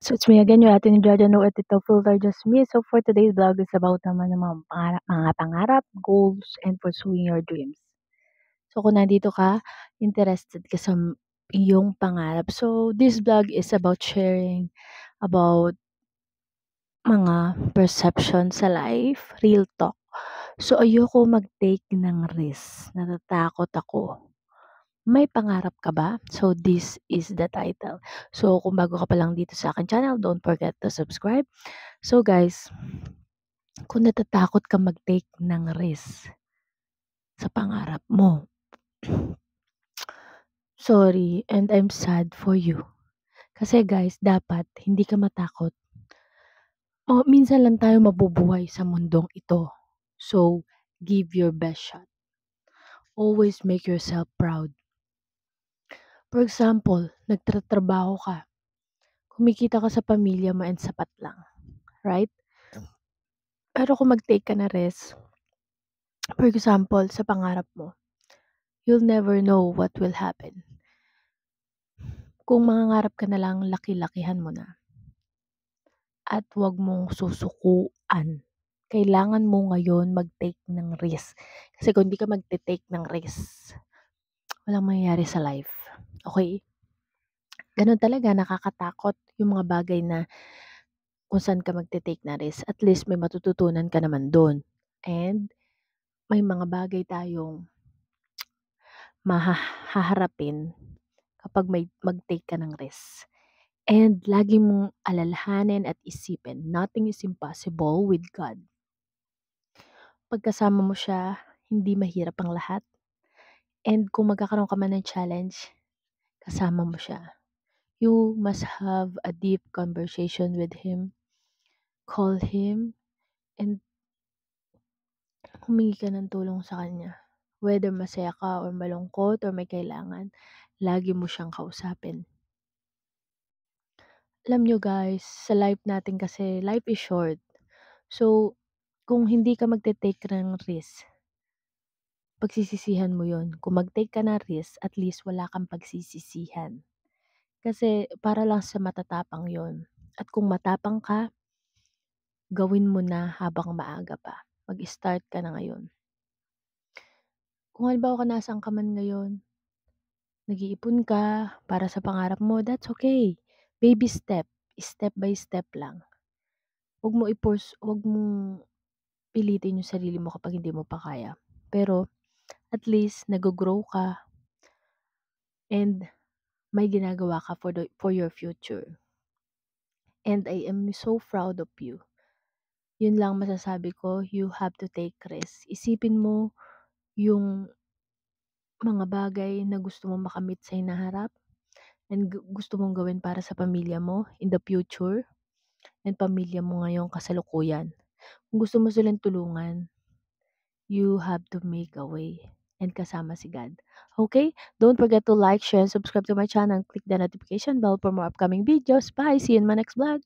So it's me again, your ate ni Jaja, no ito filter, just me. So for today's vlog is about naman ng mga pangarap, goals, and pursuing your dreams. So kung nandito ka, interested ka sa iyong pangarap. So this vlog is about sharing about mga perception sa life, real talk. So ayoko mag-take ng risk. Natatakot ako. May pangarap ka ba? So this is the title. So kung bago ka pa lang dito sa akin channel, don't forget to subscribe. So guys, kung natatakot ka mag-take ng risk sa pangarap mo, sorry and I'm sad for you. Kasi guys, dapat hindi ka matakot. Minsan lang tayo mabubuhay sa mundong ito. So, give your best shot. Always make yourself proud. For example, nagtatrabaho ka. Kumikita ka sa pamilya mo and sapat lang. Right? Pero kung mag-take ka na risk, for example, sa pangarap mo, you'll never know what will happen. Kung mangangarap ka na lang, laki-lakihan mo na. At huwag mong susukuan. Kailangan mo ngayon mag-take ng risk. Kasi kung hindi ka mag-take ng risk, walang mangyayari sa life. Okay? Ganun talaga, nakakatakot yung mga bagay na kung saan ka mag-take na risk. At least may matututunan ka naman doon. And may mga bagay tayong mahaharapin kapag may mag-take ka ng risk. And lagi mong alalahanin at isipin, nothing is impossible with God. Pagkasama mo siya, hindi mahirap ang lahat. And kung magkakaroon ka man ng challenge, kasama mo siya. You must have a deep conversation with Him. Call Him and humingi ka ng tulong sa Kanya. Whether masaya ka or malungkot or may kailangan, lagi mo siyang kausapin. Alam nyo guys, sa life natin kasi, life is short. So, kung hindi ka magte-take ng risk, pagsisisihan mo yon. Kung mag-take ka ng risk, at least wala kang pagsisisihan. Kasi para lang sa matatapang yon. At kung matapang ka, gawin mo na habang maaga pa. Mag-start ka na ngayon. Kung halimbawa ka nasaan ka man ngayon, nag-iipon ka para sa pangarap mo, that's okay. Baby step by step lang. Huwag mo huwag mong pilitin yung sarili mo kapag hindi mo pa kaya. Pero at least nag-grow ka and may ginagawa ka for your future. And I am so proud of you. Yun lang masasabi ko, you have to take risk. Isipin mo yung mga bagay na gusto mo makamit sa hinaharap and gusto mong gawin para sa pamilya mo in the future and pamilya mo ngayong kasalukuyan. Kung gusto mo silang tulungan, you have to make a way and kasama si God. Okay? Don't forget to like, share, and subscribe to my channel. Click the notification bell for more upcoming videos. Bye! See you in my next vlog.